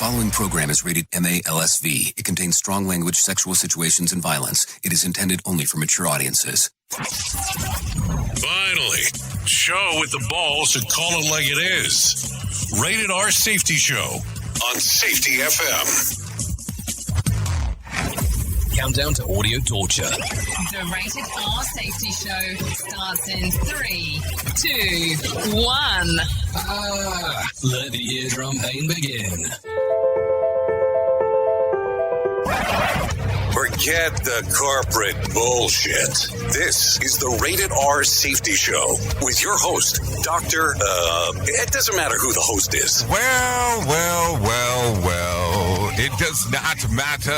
following program is rated MA-LSV. It contains strong language, sexual situations, and violence. It is intended only for mature audiences. Finally, show with the balls to call it like it is. Rated R Safety Show on Safety FM. Countdown to audio torture. The Rated R Safety Show starts in 3, 2, 1. Let the eardrum pain begin. Forget the corporate bullshit. This is the Rated R Safety Show with your host, Dr. It doesn't matter who the host is. Well. It does not matter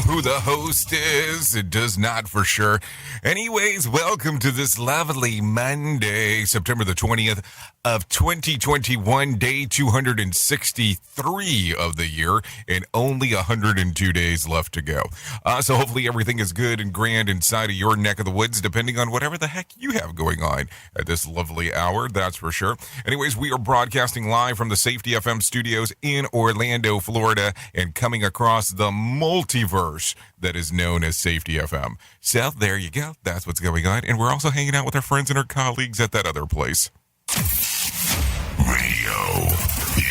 who the host is. It does not for sure. Anyways, welcome to this lovely Monday, September the 20th of 2021, day 263 of the year, and only 102 days left to go. So hopefully everything is good and grand inside of your neck of the woods, depending on whatever the heck you have going on at this lovely hour, that's for sure. Anyways, we are broadcasting live from the Safety FM studios in Orlando, Florida, and coming across the multiverse that is known as Safety FM. So there you go. That's what's going on. And we're also hanging out with our friends and our colleagues at that other place. Radio Big.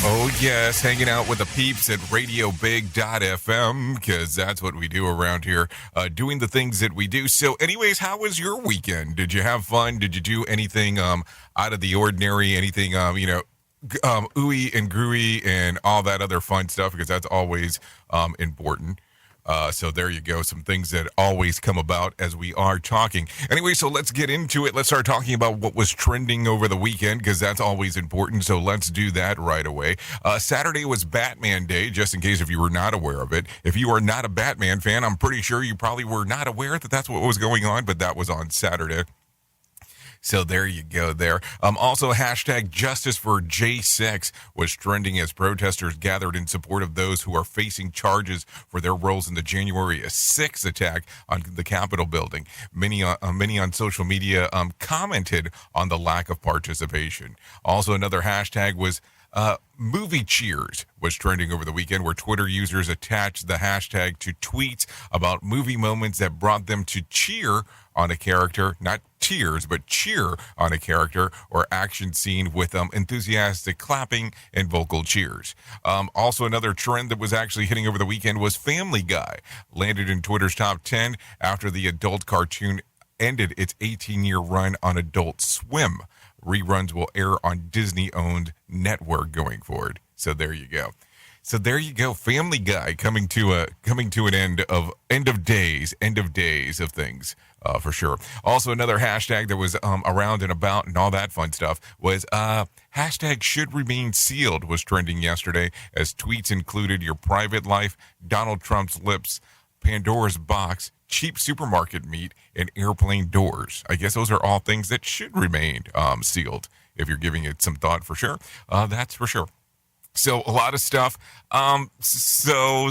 Oh, yes, hanging out with the peeps at RadioBig.fm, because that's what we do around here, doing the things that we do. So anyways, how was your weekend? Did you have fun? Did you do anything out of the ordinary? Anything, ooey and gooey and all that other fun stuff, because that's always important. So there you go. Some things that always come about as we are talking. Anyway, so let's get into it. Let's start talking about what was trending over the weekend, because that's always important. So let's do that right away. Saturday was Batman Day, just in case if you were not aware of it. If you are not a Batman fan, I'm pretty sure you probably were not aware that that's what was going on, but that was on Saturday. So there you go there. Also, hashtag Justice for J6 was trending as protesters gathered in support of those who are facing charges for their roles in the January 6th attack on the Capitol building. Many on social media commented on the lack of participation. Also, another hashtag was movie cheers was trending over the weekend, where Twitter users attached the hashtag to tweets about movie moments that brought them to cheer on a character, not tears, but cheer on a character or action scene with enthusiastic clapping and vocal cheers. Also, another trend that was actually hitting over the weekend was Family Guy. Landed in Twitter's top 10 after the adult cartoon ended its 18-year run on Adult Swim. Reruns will air on Disney-owned network going forward. So there you go. Family Guy coming to an end of days of things, for sure. Also, another hashtag that was around and about and all that fun stuff was hashtag should remain sealed was trending yesterday, as tweets included your private life, Donald Trump's lips, Pandora's box, cheap supermarket meat, and airplane doors. I guess those are all things that should remain sealed, if you're giving it some thought, for sure. That's for sure. So a lot of stuff. So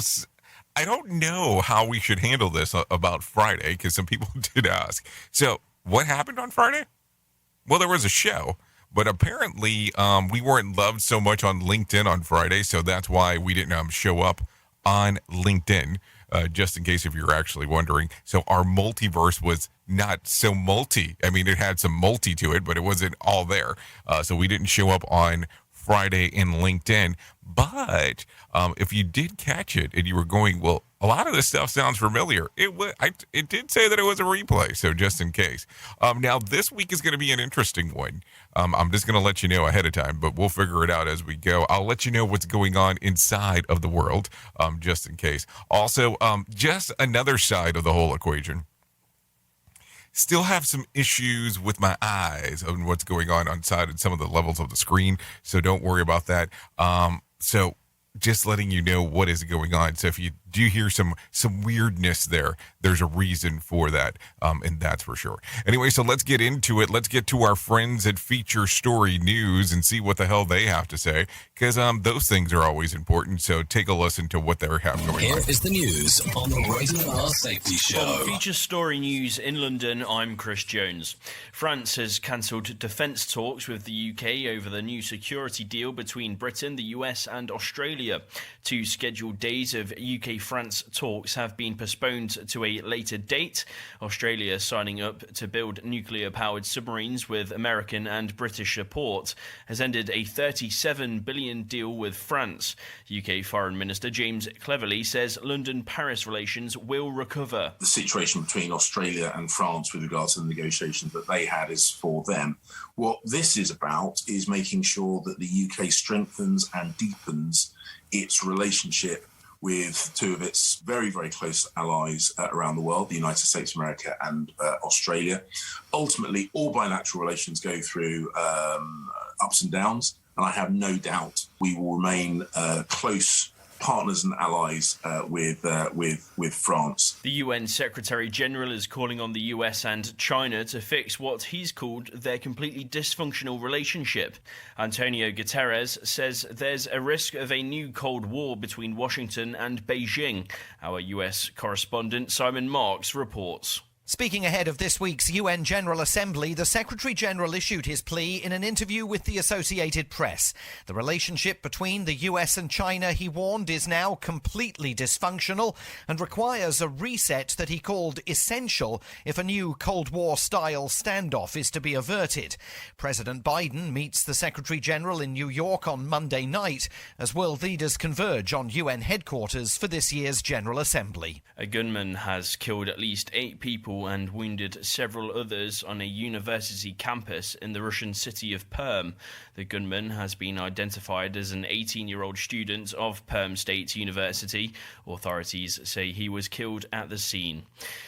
I don't know how we should handle this about Friday, because some people did ask. So what happened on Friday? Well, there was a show, but apparently we weren't loved so much on LinkedIn on Friday, so that's why we didn't show up on LinkedIn. Just in case if you're actually wondering. So our multiverse was not so multi. I mean, it had some multi to it, but it wasn't all there. So we didn't show up on Friday in LinkedIn. But if you did catch it and you were going, well, a lot of this stuff sounds familiar. It did say that it was a replay, so just in case. Now, this week is going to be an interesting one. I'm just going to let you know ahead of time, but we'll figure it out as we go. I'll let you know what's going on inside of the world, just in case. Also, just another side of the whole equation. Still have some issues with my eyes and what's going on inside and some of the levels of the screen, so don't worry about that. So just letting you know what is going on. So if you do hear some weirdness there, there's a reason for that, and that's for sure. Anyway, so let's get into it. Let's get to our friends at Feature Story News and see what the hell they have to say, because those things are always important. So take a listen to what they have going on. Here is the news on the Rated R Safety Show. On Feature Story News in London, I'm Chris Jones. France has cancelled defence talks with the UK over the new security deal between Britain, the US and Australia. 2 scheduled days of UK-France talks have been postponed to a later date. Australia signing up to build nuclear-powered submarines with American and British support has ended a $37 billion deal with France. UK Foreign Minister James Cleverly says London-Paris relations will recover. The situation between Australia and France with regards to the negotiations that they had is for them. What this is about is making sure that the UK strengthens and deepens its relationship with 2 of its very, very close allies around the world, the United States of America and Australia. Ultimately, all bilateral relations go through ups and downs, and I have no doubt we will remain close partners and allies with France. The UN Secretary-General is calling on the US and China to fix what he's called their completely dysfunctional relationship. Antonio Guterres says there's a risk of a new Cold War between Washington and Beijing. Our US correspondent Simon Marks reports. Speaking ahead of this week's UN General Assembly, the Secretary-General issued his plea in an interview with the Associated Press. The relationship between the US and China, he warned, is now completely dysfunctional and requires a reset that he called essential if a new Cold War-style standoff is to be averted. President Biden meets the Secretary-General in New York on Monday night as world leaders converge on UN headquarters for this year's General Assembly. A gunman has killed at least 8 people and wounded several others on a university campus in the Russian city of Perm. The gunman has been identified as an 18-year-old student of Perm State University. Authorities say he was killed at the scene.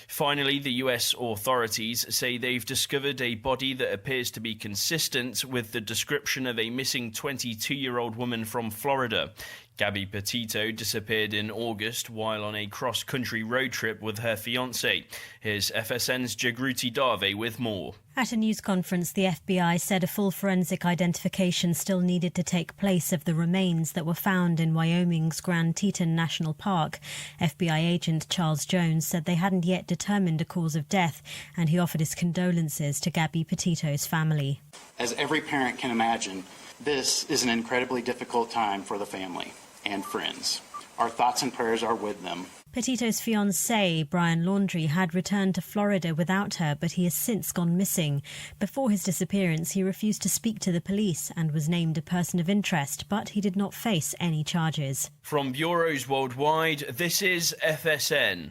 Finally, the US authorities say they've discovered a body that appears to be consistent with the description of a missing 22-year-old woman from Florida. Gabby Petito disappeared in August while on a cross-country road trip with her fiancé. Here's FSN's Jagruti Dave with more. At a news conference, the FBI said a full forensic identification still needed to take place of the remains that were found in Wyoming's Grand Teton National Park. FBI agent Charles Jones said they hadn't yet determined a cause of death, and he offered his condolences to Gabby Petito's family. As every parent can imagine, this is an incredibly difficult time for the family and friends. Our thoughts and prayers are with them. Petito's fiancé, Brian Laundrie, had returned to Florida without her, but he has since gone missing. Before his disappearance, he refused to speak to the police and was named a person of interest, but he did not face any charges. From bureaus worldwide, this is FSN.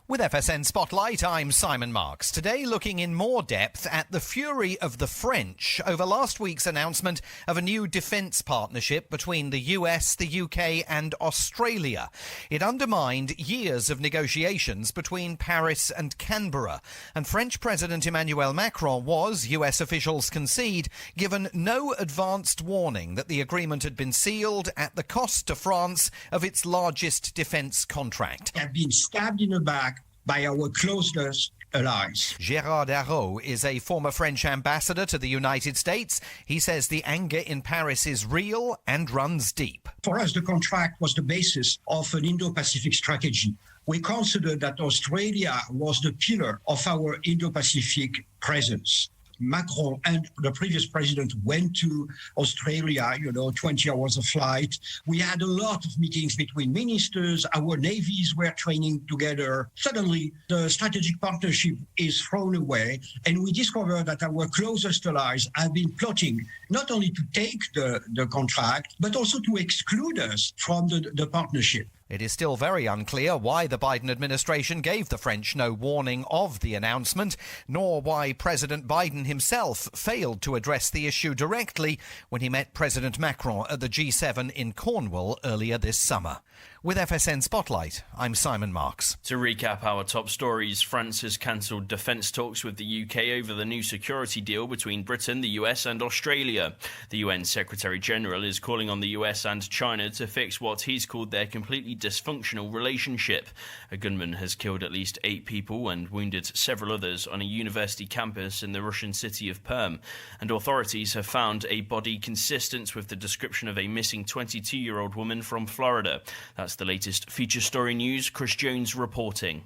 With FSN Spotlight, I'm Simon Marks. Today, looking in more depth at the fury of the French over last week's announcement of a new defence partnership between the US, the UK and Australia. It undermined years of negotiations between Paris and Canberra. And French President Emmanuel Macron was, US officials concede, given no advanced warning that the agreement had been sealed at the cost to France of its largest defence contract. Have been stabbed in the back by our closest allies. Gérard Darrot is a former French ambassador to the United States. He says the anger in Paris is real and runs deep. For us, the contract was the basis of an Indo-Pacific strategy. We considered that Australia was the pillar of our Indo-Pacific presence. Macron and the previous president went to Australia, 20 hours of flight. We had a lot of meetings between ministers. Our navies were training together. Suddenly, the strategic partnership is thrown away, and we discover that our closest allies have been plotting not only to take the contract, but also to exclude us from the partnership. It is still very unclear why the Biden administration gave the French no warning of the announcement, nor why President Biden himself failed to address the issue directly when he met President Macron at the G7 in Cornwall earlier this summer. With FSN Spotlight, I'm Simon Marks. To recap our top stories, France has cancelled defence talks with the UK over the new security deal between Britain, the US and Australia. Australia. The UN Secretary General is calling on the US and China to fix what he's called their completely dysfunctional relationship. A gunman has killed at least 8 people and wounded several others on a university campus in the Russian city of Perm, and authorities have found a body consistent with the description of a missing 22-year-old woman from Florida. That's the latest feature story news. Chris Jones reporting.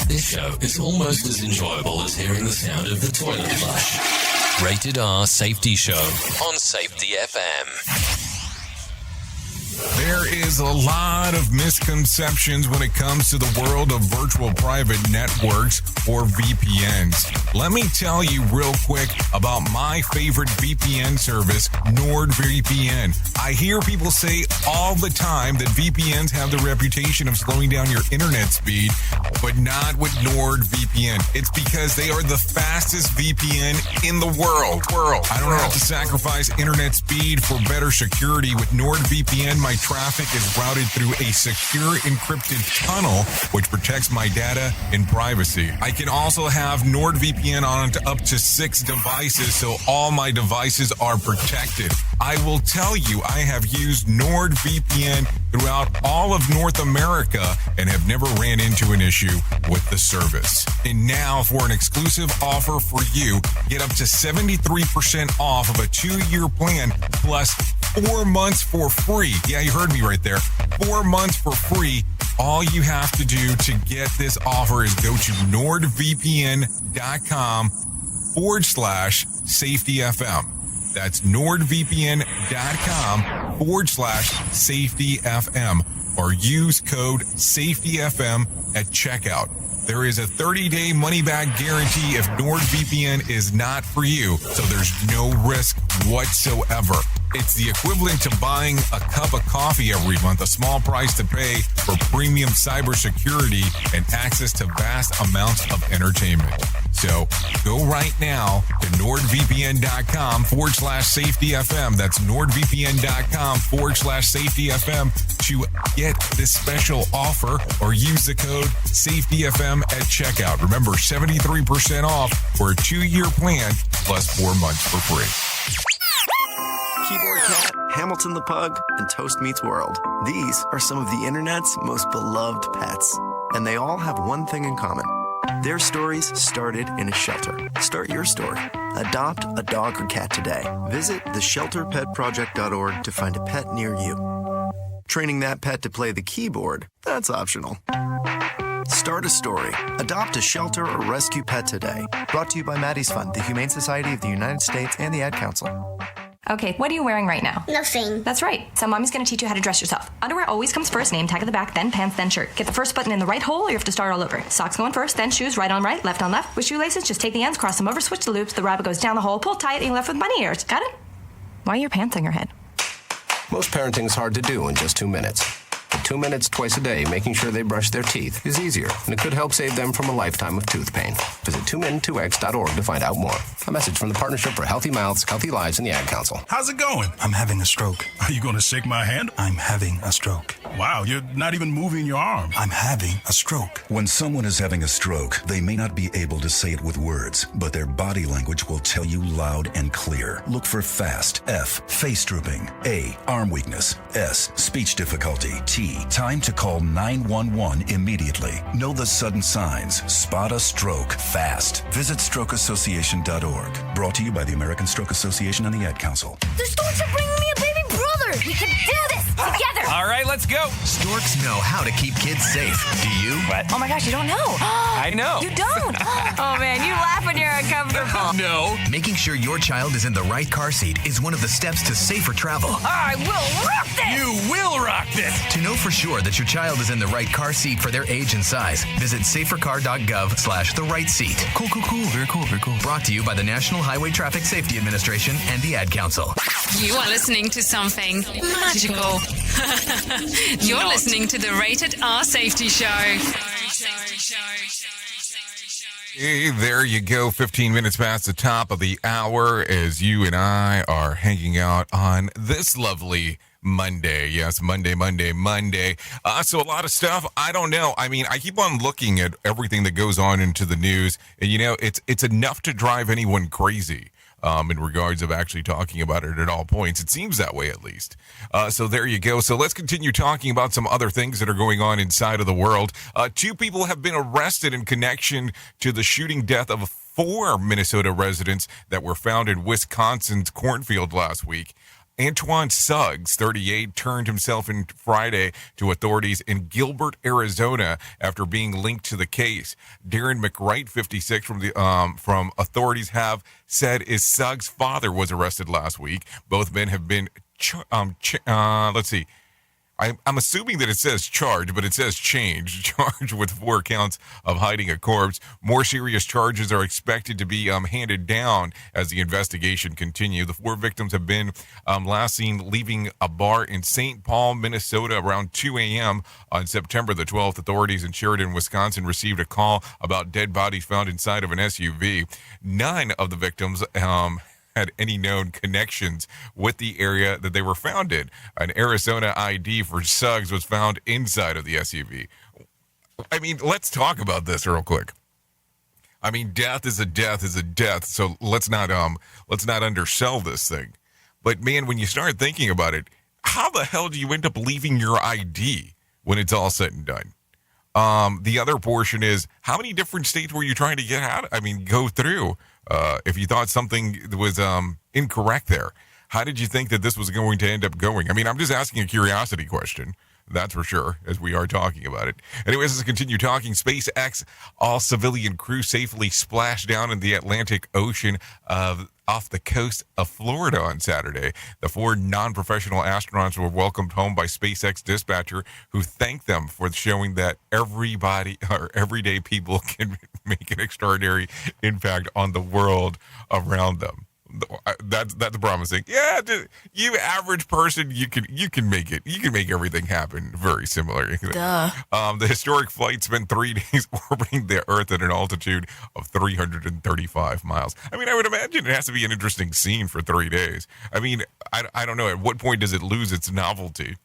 This show is almost as enjoyable as hearing the sound of the toilet flush. Rated R Safety Show on Safety FM. There is a lot of misconceptions when it comes to the world of virtual private networks or VPNs. Let me tell you real quick about my favorite VPN service, NordVPN. I hear people say all the time that VPNs have the reputation of slowing down your internet speed, but not with NordVPN. It's because they are the fastest VPN in the world. I don't have to sacrifice internet speed for better security. With NordVPN, my traffic is routed through a secure encrypted tunnel, which protects my data and privacy. I can also have NordVPN on up to 6 devices, so all my devices are protected. I will tell you, I have used NordVPN throughout all of North America and have never ran into an issue with the service. And now, for an exclusive offer for you, get up to 73% off of a 2-year plan plus 4 months for free. Yeah, you heard me right there. 4 months for free. All you have to do to get this offer is go to nordvpn.com/safetyfm. That's nordvpn.com/safetyfm, or use code safetyfm at checkout. There is a 30-day money-back guarantee if NordVPN is not for you, so there's no risk whatsoever. It's the equivalent to buying a cup of coffee every month, a small price to pay for premium cybersecurity and access to vast amounts of entertainment. So go right now to nordvpn.com/safetyfm. That's nordvpn.com/safetyfm to get this special offer, or use the code safetyfm at checkout. Remember, 73% off for a 2-year plan plus 4 months for free. Keyboard Cat, Hamilton the Pug, and Toast Meets World. These are some of the internet's most beloved pets, and they all have one thing in common. Their stories started in a shelter. Start your story. Adopt a dog or cat today. Visit theshelterpetproject.org to find a pet near you. Training that pet to play the keyboard, that's optional. Start a story. Adopt a shelter or rescue pet today. Brought to you by Maddie's Fund, the Humane Society of the United States, and the Ad Council. Okay, what are you wearing right now? Nothing. That's right. So mommy's going to teach you how to dress yourself. Underwear always comes first, name tag at the back, then pants, then shirt. Get the first button in the right hole, or you have to start all over. Socks going first, then shoes, right on right, left on left. With shoelaces, just take the ends, cross them over, switch the loops, the rabbit goes down the hole, pull tight, and you're left with bunny ears. Got it? Why are your pants on your head? Most parenting's hard to do in just 2 minutes. But 2 minutes twice a day making sure they brush their teeth is easier, and it could help save them from a lifetime of tooth pain. Visit 2min2x.org to find out more. A message from the Partnership for Healthy Mouths, Healthy Lives, and the Ad Council. How's it going? I'm having a stroke. Are you going to shake my hand? I'm having a stroke. Wow, you're not even moving your arm. I'm having a stroke. When someone is having a stroke, they may not be able to say it with words, but their body language will tell you loud and clear. Look for FAST. F, face drooping. A, arm weakness. S, speech difficulty. T, time to call 911 immediately. Know the sudden signs. Spot a stroke fast. Visit strokeassociation.org. Brought to you by the American Stroke Association and the Ad Council. The storks are bringing me a baby brother. We can do this together. All right, let's go. Storks know how to keep kids safe. Do you? What? Oh my gosh, you don't know. I know. You don't? Oh man, you laugh when you're uncomfortable. No. Making sure your child is in the right car seat is one of the steps to safer travel. I will rock this. You will rock this. To know for sure that your child is in the right car seat for their age and size, visit safercar.gov/the-right-seat. Cool. Very cool. Brought to you by the National Highway Traffic Safety Administration and the Ad Council. You are listening to something magical. You're listening to the Rated R Safety Show. Hey, there you go. 15 minutes past the top of the hour as you and I are hanging out on this lovely Monday. Yes, Monday. So a lot of stuff. I don't know. I mean, I keep on looking at everything that goes on into the news, and it's enough to drive anyone crazy. in regards of actually talking about it at all points. It seems that way, at least. So there you go. So let's continue talking about some other things that are going on inside of the world. 2 people have been arrested in connection to the shooting death of 4 Minnesota residents that were found in Wisconsin's cornfield last week. Antoine Suggs, 38, turned himself in Friday to authorities in Gilbert, Arizona, after being linked to the case. Darren McWright, 56, from authorities have said his Suggs' father was arrested last week. Both men have been, let's see. I'm assuming that it says charged, but it says charged with 4 counts of hiding a corpse. More serious charges are expected to be handed down as the investigation continues. The 4 victims have been last seen leaving a bar in St. Paul, Minnesota around 2 a.m. on September the 12th. Authorities in Sheridan, Wisconsin received a call about dead bodies found inside of an SUV. None of the victims had any known connections with the area that they were found in. An Arizona ID for Suggs was found inside of the SUV. I mean, let's talk about this real quick. I mean, death is a death is a death, so let's not undersell this thing. But man, when you start thinking about it, how the hell do you end up leaving your ID when it's all said and done? The other portion is, how many different states were you trying to go through? If you thought something was incorrect there, how did you think that this was going to end up going? I mean, I'm just asking a curiosity question, that's for sure, as we are talking about it. Anyways, let's continue talking. SpaceX all-civilian crew safely splashed down in the Atlantic Ocean off the coast of Florida on Saturday. The 4 non-professional astronauts were welcomed home by SpaceX dispatcher, who thanked them for showing that everyday people can make an extraordinary impact on the world around them. That's promising. Yeah, you average person, you can make it. You can make everything happen very similar. Duh. The historic flight spent 3 days orbiting the Earth at an altitude of 335 miles. I mean, I would imagine it has to be an interesting scene for 3 days. I mean, I don't know. At what point does it lose its novelty?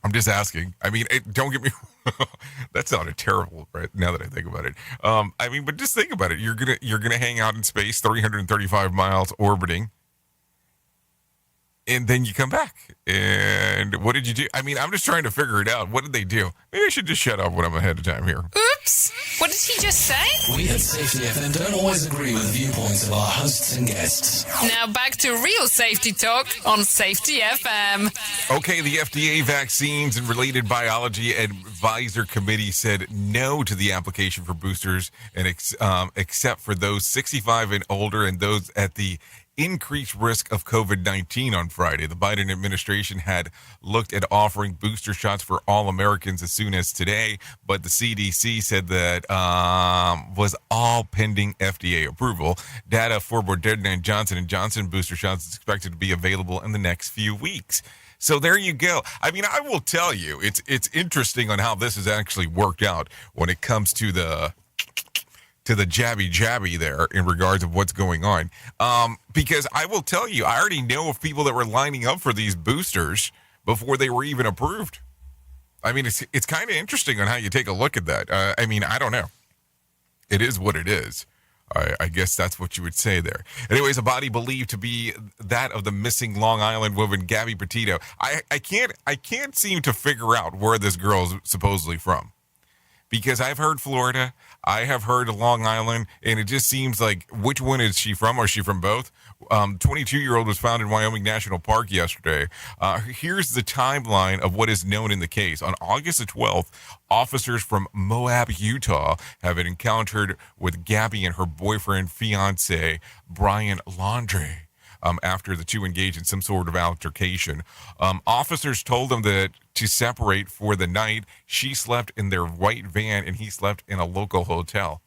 I'm just asking. I mean, don't get me wrong. That sounded terrible, right? Now that I think about it. I mean, but just think about it. You're gonna hang out in space, 335 miles orbiting, and then you come back. And what did you do? I mean, I'm just trying to figure it out. What did they do? Maybe I should just shut up when I'm ahead of time here. Oops! What did he just say? We at Safety FM don't always agree with the viewpoints of our hosts and guests. Now back to real safety talk on Safety FM. Okay, the FDA Vaccines and Related Biology Advisor Committee said no to the application for boosters, and except for those 65 and older and those at the increased risk of COVID-19 on Friday. The Biden administration had looked at offering booster shots for all Americans as soon as today, but the CDC said that was all pending FDA approval. Data for Moderna and Johnson & Johnson booster shots is expected to be available in the next few weeks. So there you go. I mean, I will tell you, it's interesting on how this has actually worked out when it comes to the jabby there in regards of what's going on. Because I will tell you, I already know of people that were lining up for these boosters before they were even approved. I mean, it's kind of interesting on how you take a look at that. I mean, I don't know. It is what it is. I guess that's what you would say there. Anyways, a body believed to be that of the missing Long Island woman, Gabby Petito. I can't seem to figure out where this girl is supposedly from. Because I've heard Florida, I have heard Long Island, and it just seems like, which one is she from? Or is she from both? 22-year-old was found in Wyoming National Park yesterday. Here's the timeline of what is known in the case. On August the 12th, officers from Moab, Utah, have been encountered with Gabby and her boyfriend, fiance, Brian Laundrie. After the two engaged in some sort of altercation. Officers told them that to separate for the night. She slept in their white van and he slept in a local hotel.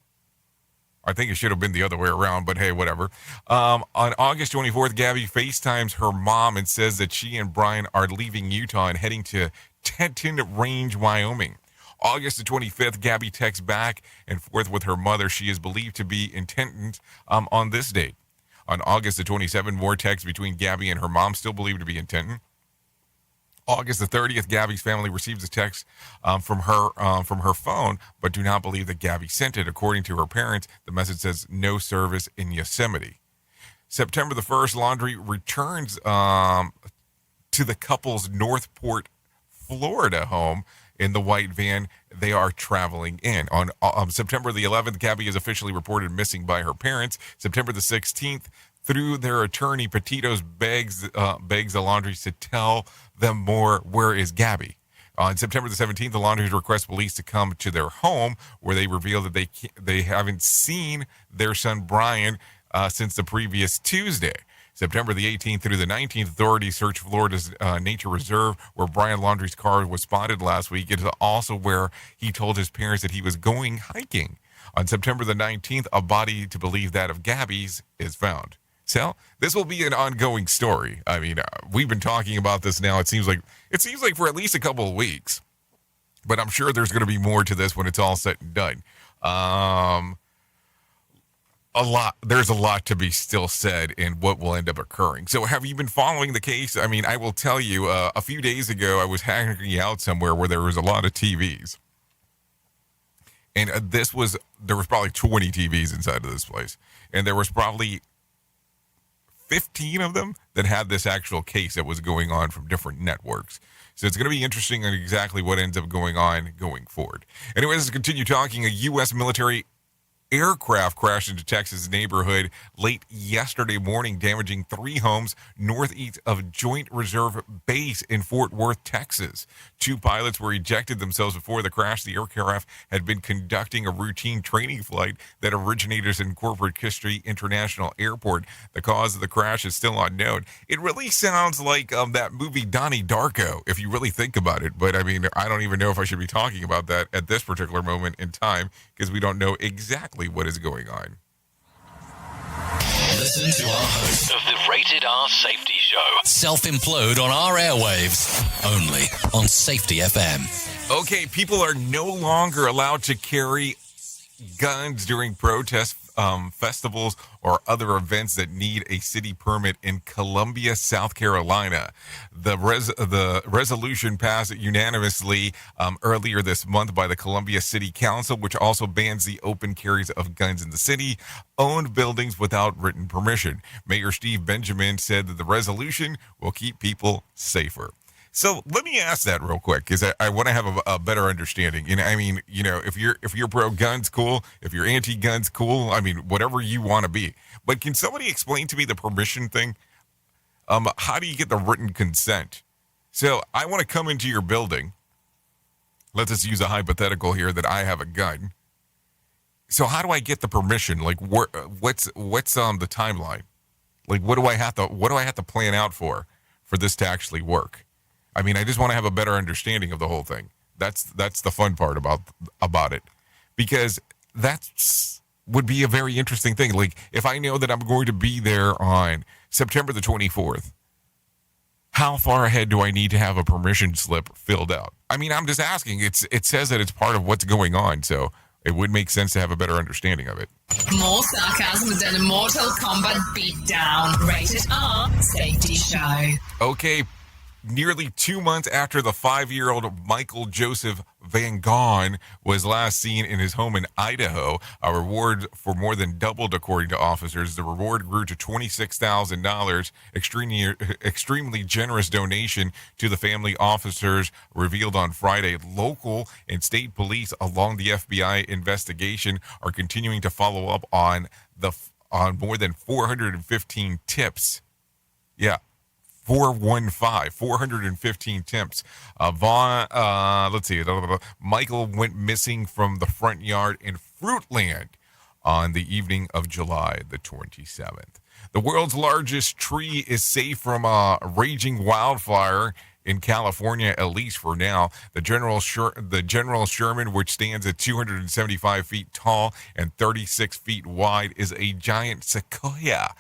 I think it should have been the other way around, but hey, whatever. On August 24th, Gabby FaceTimes her mom and says that she and Brian are leaving Utah and heading to Teton Range, Wyoming. August the 25th, Gabby texts back and forth with her mother. She is believed to be in Teton on this date. On August the 27th, more texts between Gabby and her mom, still believed to be in Teton. August the 30th, Gabby's family receives a text from her phone, but do not believe that Gabby sent it. According to her parents, the message says no service in Yosemite. September the 1st, laundry returns to the couple's Northport, Florida home in the white van they are traveling in. On September the 11th, Gabby is officially reported missing by her parents. September the 16th, through their attorney, Petito's begs the Laundries to tell them more. Where is Gabby? On September the 17th, the Laundries request police to come to their home, where they reveal that they haven't seen their son Brian since the previous Tuesday. September the 18th through the 19th, authorities search Florida's nature reserve where Brian Laundrie's car was spotted last week. It is also where he told his parents that he was going hiking. On September the 19th, a body to believe that of Gabby's is found. So this will be an ongoing story. I mean, we've been talking about this now. It seems like for at least a couple of weeks, but I'm sure there's going to be more to this when it's all said and done. There's a lot to be still said in what will end up occurring. So have you been following the case? I mean, I will tell you, a few days ago, I was hanging out somewhere where there was a lot of TVs. And there was probably 20 TVs inside of this place. And there was probably 15 of them that had this actual case that was going on from different networks. So it's going to be interesting on exactly what ends up going on going forward. Anyways, let's continue talking. A U.S. military aircraft crashed into Texas neighborhood late yesterday morning, damaging 3 homes northeast of Joint Reserve Base in Fort Worth, Texas. 2 pilots were ejected themselves before the crash. The aircraft had been conducting a routine training flight that originated in Corpus Christi International Airport. The cause of the crash is still unknown. It really sounds like that movie Donnie Darko, if you really think about it. But I mean, I don't even know if I should be talking about that at this particular moment in time, because we don't know exactly what is going on. Listen to our host of the Rated R Safety Show self-implode on our airwaves, only on Safety FM. Okay, people are no longer allowed to carry guns during protests, festivals, or other events that need a city permit in Columbia, South Carolina. The resolution passed unanimously earlier this month by the Columbia City Council, which also bans the open carries of guns in the city-owned buildings without written permission. Mayor Steve Benjamin said that the resolution will keep people safer. So let me ask that real quick, because I want to have a better understanding. You know, I mean, you know, if you're pro guns, cool. If you're anti guns, cool. I mean, whatever you want to be. But can somebody explain to me the permission thing? How do you get the written consent? So I want to come into your building. Let's just use a hypothetical here that I have a gun. So how do I get the permission? Like, what's the timeline? Like, what do I have to plan out for this to actually work? I mean, I just want to have a better understanding of the whole thing. That's the fun part about it, because would be a very interesting thing. Like, if I know that I'm going to be there on September the 24th, how far ahead do I need to have a permission slip filled out? I mean, I'm just asking. It says that it's part of what's going on, so it would make sense to have a better understanding of it. More sarcasm than a Mortal Kombat beatdown. Rated R Safety Show. Okay. Nearly 2 months after the 5-year-old Michael Joseph Van Gogh was last seen in his home in Idaho, a reward for more than doubled, according to officers. The reward grew to $26,000, extremely generous donation to the family, officers revealed on Friday. Local and state police, along the FBI investigation, are continuing to follow up on more than 415 tips. Yeah. 415 tips. Michael went missing from the front yard in Fruitland on the evening of July the 27th. The world's largest tree is safe from a raging wildfire in California, at least for now. The General Sherman, which stands at 275 feet tall and 36 feet wide, is a giant sequoia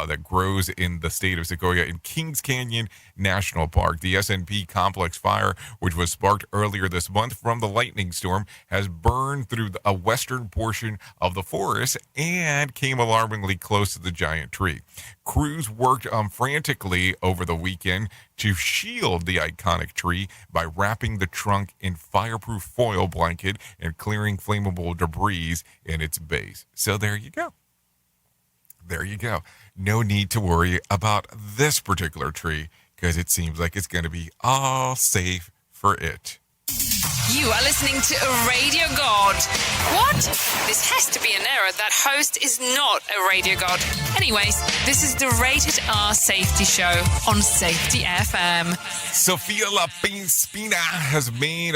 that grows in the state of Sequoia in Kings Canyon National Park. The S&P complex fire, which was sparked earlier this month from the lightning storm, has burned through a western portion of the forest and came alarmingly close to the giant tree. Crews worked frantically over the weekend to shield the iconic tree by wrapping the trunk in fireproof foil blanket and clearing flammable debris in its base. So there you go. there you go. No need to worry about this particular tree because it seems like it's going to be all safe for it. You are listening to a radio god. What? This has to be an error. That host is not a radio god. Anyways, this is the Rated R Safety Show on Safety FM. Sophia Laspina has made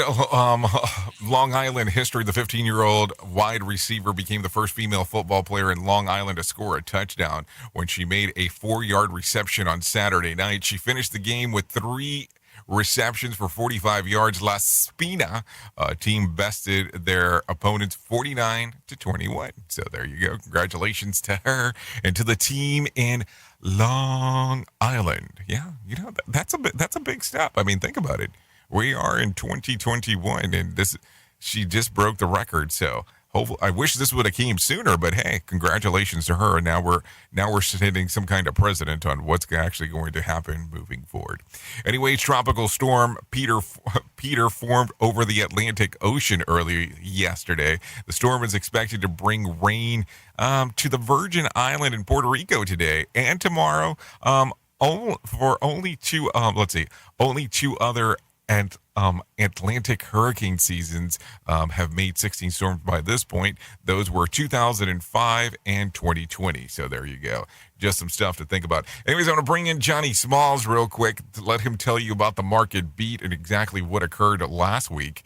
Long Island history. The 15-year-old wide receiver became the first female football player in Long Island to score a touchdown when she made a 4-yard reception on Saturday night. She finished the game with 3 receptions for 45 yards. La Spina team bested their opponents 49-21. So there you go. Congratulations to her and to the team in Long Island. Yeah, that's a big step. I mean, think about it. We are in 2021, and she just broke the record. So hopefully, I wish this would have came sooner, but hey, congratulations to her. Now we're hitting some kind of precedent on what's actually going to happen moving forward. Anyway, tropical storm Peter formed over the Atlantic Ocean early yesterday. The storm is expected to bring rain to the Virgin Island in Puerto Rico today and tomorrow. Only two other Atlantic hurricane seasons have made 16 storms by this point. Those were 2005 and 2020. So there you go. Just some stuff to think about. Anyways, I want to bring in Johnny Smalls real quick to let him tell you about the market beat and exactly what occurred last week.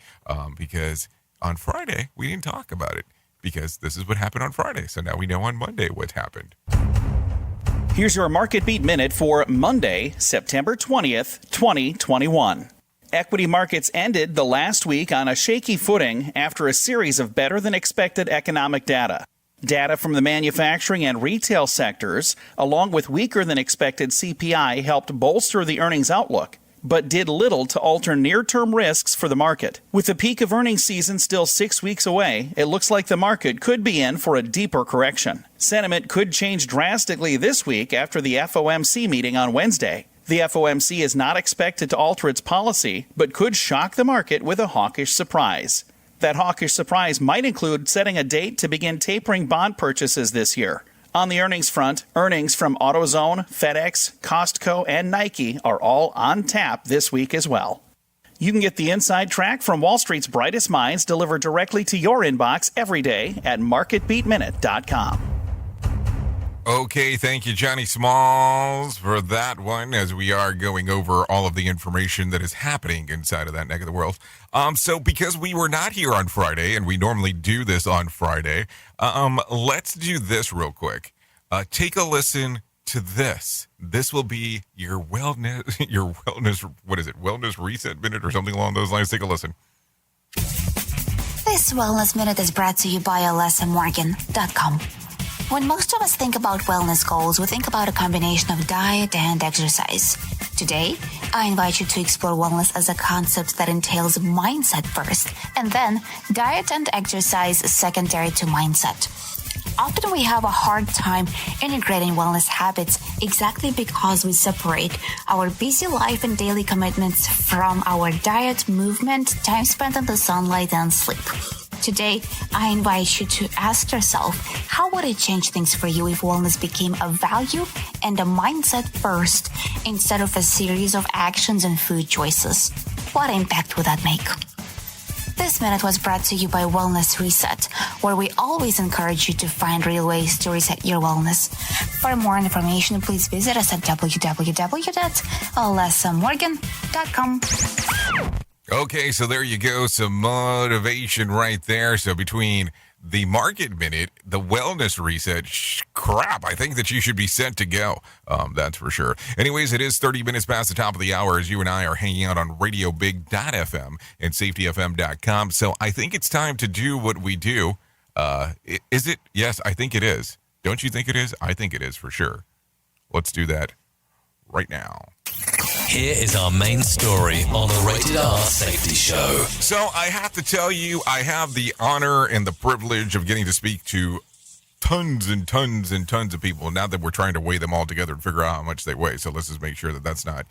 Because on Friday, we didn't talk about it because this is what happened on Friday. So now we know on Monday what happened. Here's your Market Beat Minute for Monday, September 20th, 2021. Equity markets ended the last week on a shaky footing after a series of better-than-expected economic data. Data from the manufacturing and retail sectors, along with weaker-than-expected CPI, helped bolster the earnings outlook, but did little to alter near-term risks for the market. With the peak of earnings season still 6 weeks away, it looks like the market could be in for a deeper correction. Sentiment could change drastically this week after the FOMC meeting on Wednesday. The FOMC is not expected to alter its policy, but could shock the market with a hawkish surprise. That hawkish surprise might include setting a date to begin tapering bond purchases this year. On the earnings front, earnings from AutoZone, FedEx, Costco, and Nike are all on tap this week as well. You can get the inside track from Wall Street's brightest minds delivered directly to your inbox every day at MarketBeatMinute.com. Okay, thank you, Johnny Smalls, for that one, as we are going over all of the information that is happening inside of that neck of the world. So because we were not here on Friday, and we normally do this on Friday, let's do this real quick. Take a listen to this. This will be your wellness, what is it, wellness reset minute or something along those lines. Take a listen. This Wellness Minute is brought to you by alessamorgan.com. When most of us think about wellness goals, we think about a combination of diet and exercise. Today, I invite you to explore wellness as a concept that entails mindset first, and then diet and exercise secondary to mindset. Often we have a hard time integrating wellness habits exactly because we separate our busy life and daily commitments from our diet, movement, time spent in the sunlight, and sleep. Today, I invite you to ask yourself, how would it change things for you if wellness became a value and a mindset first instead of a series of actions and food choices? What impact would that make? This minute was brought to you by Wellness Reset, where we always encourage you to find real ways to reset your wellness. For more information, please visit us at www.alessamorgan.com. Okay, so there you go. Some motivation right there. So between the market minute, the wellness reset, crap, I think that you should be set to go. That's for sure. Anyways, it is 30 minutes past the top of the hour as you and I are hanging out on radiobig.fm and safetyfm.com. So I think it's time to do what we do. Is it? Yes, I think it is. Don't you think it is? I think it is for sure. Let's do that right now. Here is our main story on the Rated R Safety Show. So I have to tell you, I have the honor and the privilege of getting to speak to tons and tons and tons of people. Now that we're trying to weigh them all together and figure out how much they weigh, so let's just make sure that that's not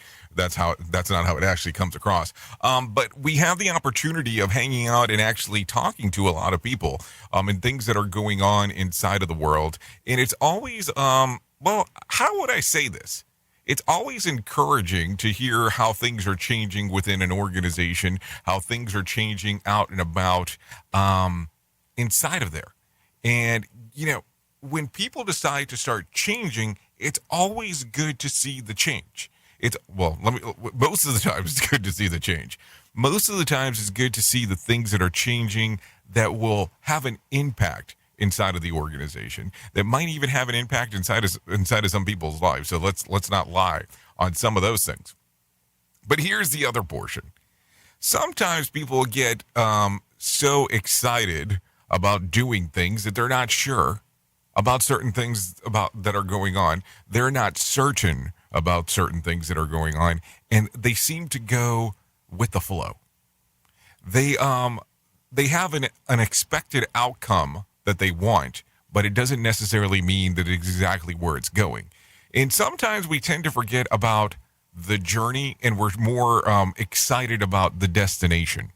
how it actually comes across. But we have the opportunity of hanging out and actually talking to a lot of people and things that are going on inside of the world. And it's always well, how would I say this? It's always encouraging to hear how things are changing within an organization, how things are changing out and about inside of there. And, when people decide to start changing, it's always good to see the change. Most of the times it's good to see the change. Most of the times it's good to see the things that are changing that will have an impact inside of the organization, that might even have an impact inside of some people's lives. So let's not lie on some of those things. But here's the other portion. Sometimes people get so excited about doing things that they're not sure about certain things that are going on. They're not certain about certain things that are going on, and they seem to go with the flow. They have an expected outcome that they want, but it doesn't necessarily mean that it's exactly where it's going. And sometimes we tend to forget about the journey, and we're more excited about the destination.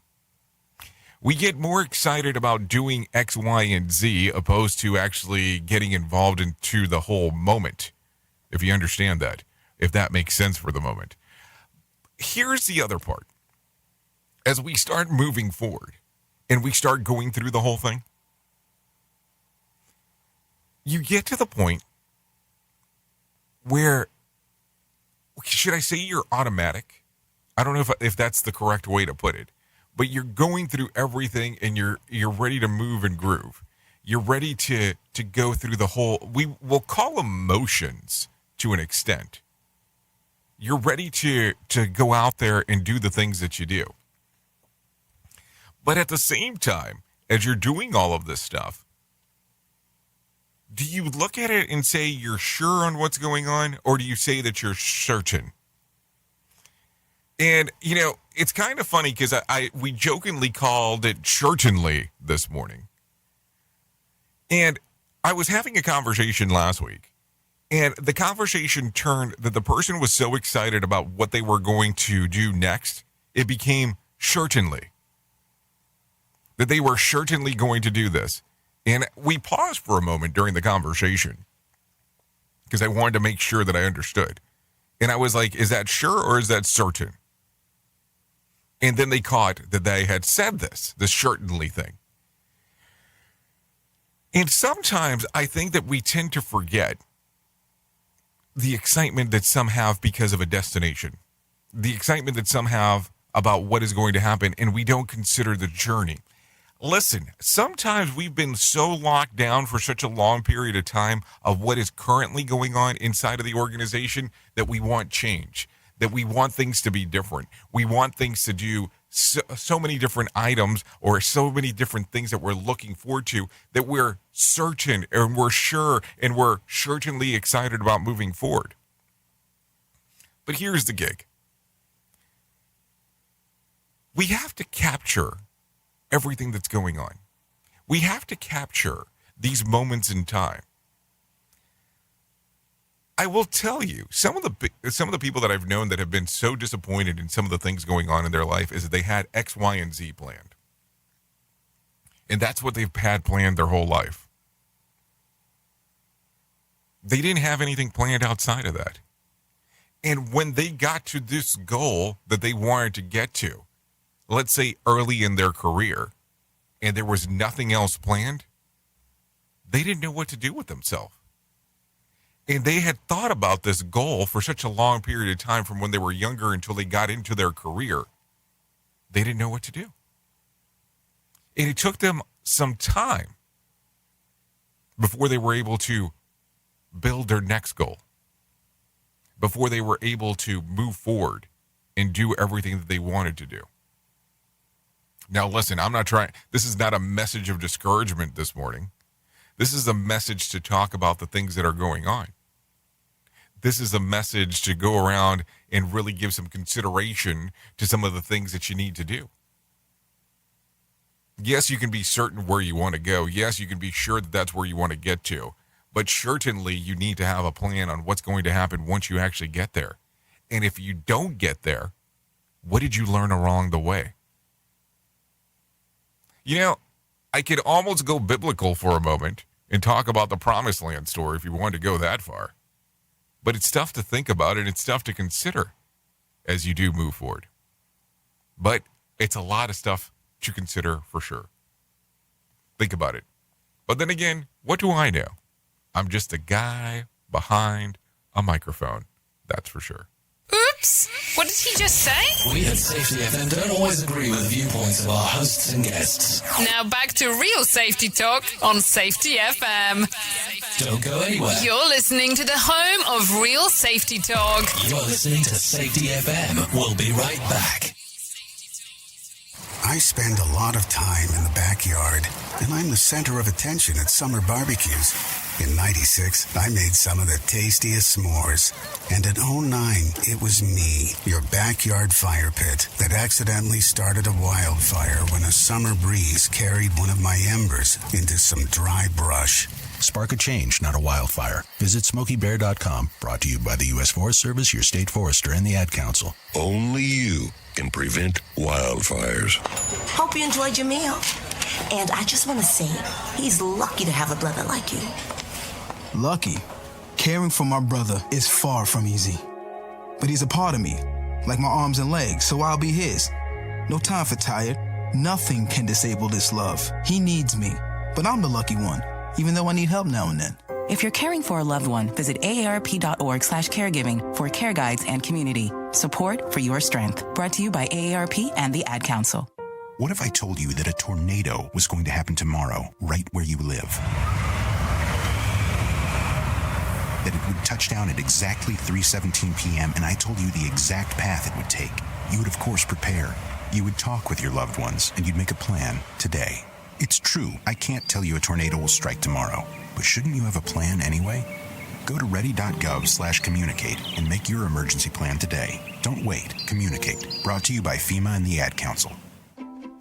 We get more excited about doing X, Y, and Z opposed to actually getting involved into the whole moment, if you understand that, if that makes sense for the moment. Here's the other part. As we start moving forward and we start going through the whole thing, you get to the point where, should I say you're automatic? I don't know if that's the correct way to put it. But you're going through everything and you're ready to move and groove. You're ready to go through the whole, we'll call them motions to an extent. You're ready to go out there and do the things that you do. But at the same time, as you're doing all of this stuff, do you look at it and say you're sure on what's going on, or do you say that you're certain? And, it's kind of funny because we jokingly called it certainly this morning. And I was having a conversation last week, and the conversation turned that the person was so excited about what they were going to do next, it became certainly. That they were certainly going to do this. And we paused for a moment during the conversation because I wanted to make sure that I understood. And I was like, is that sure or is that certain? And then they caught that they had said this certainly thing. And sometimes I think that we tend to forget the excitement that some have because of a destination, the excitement that some have about what is going to happen, and we don't consider the journey. Listen, sometimes we've been so locked down for such a long period of time of what is currently going on inside of the organization that we want change, that we want things to be different. We want things to do so many different items or so many different things that we're looking forward to that we're certain and we're sure and we're certainly excited about moving forward. But here's the gig. We have to capture everything that's going on. We have to capture these moments in time. I will tell you, some of the people that I've known that have been so disappointed in some of the things going on in their life is that they had X, Y, and Z planned. And that's what they've had planned their whole life. They didn't have anything planned outside of that. And when they got to this goal that they wanted to get to, let's say early in their career, and there was nothing else planned, they didn't know what to do with themselves. And they had thought about this goal for such a long period of time from when they were younger until they got into their career. They didn't know what to do. And it took them some time before they were able to build their next goal, before they were able to move forward and do everything that they wanted to do. Now, listen, this is not a message of discouragement this morning. This is a message to talk about the things that are going on. This is a message to go around and really give some consideration to some of the things that you need to do. Yes, you can be certain where you want to go. Yes, you can be sure that that's where you want to get to. But certainly you need to have a plan on what's going to happen once you actually get there. And if you don't get there, what did you learn along the way? You know, I could almost go biblical for a moment and talk about the Promised Land story if you wanted to go that far. But it's tough to think about and it's tough to consider as you do move forward. But it's a lot of stuff to consider for sure. Think about it. But then again, what do I know? I'm just a guy behind a microphone. That's for sure. Oops! What did he just say? We at Safety FM don't always agree with the viewpoints of our hosts and guests. Now back to real safety talk on Safety FM. Don't go anywhere. You're listening to the home of real safety talk. You're listening to Safety FM. We'll be right back. I spend a lot of time in the backyard, and I'm the center of attention at summer barbecues. In '96, I made some of the tastiest s'mores. And in '09, it was me, your backyard fire pit, that accidentally started a wildfire when a summer breeze carried one of my embers into some dry brush. Spark a change, not a wildfire. Visit SmokeyBear.com. Brought to you by the U.S. Forest Service, your state forester, and the Ad Council. Only you can prevent wildfires. Hope you enjoyed your meal. And I just want to say, he's lucky to have a brother like you. Lucky? Caring for my brother is far from easy. But he's a part of me, like my arms and legs, so I'll be his. No time for tired. Nothing can disable this love. He needs me, but I'm the lucky one, even though I need help now and then. If you're caring for a loved one, visit aarp.org/caregiving for care guides and community. Support for your strength. Brought to you by AARP and the Ad Council. What if I told you that a tornado was going to happen tomorrow, right where you live? That it would touch down at exactly 3:17 p.m., and I told you the exact path it would take. You would, of course, prepare. You would talk with your loved ones, and you'd make a plan today. It's true, I can't tell you a tornado will strike tomorrow, but shouldn't you have a plan anyway? Go to ready.gov/communicate and make your emergency plan today. Don't wait. Communicate. Brought to you by FEMA and the Ad Council.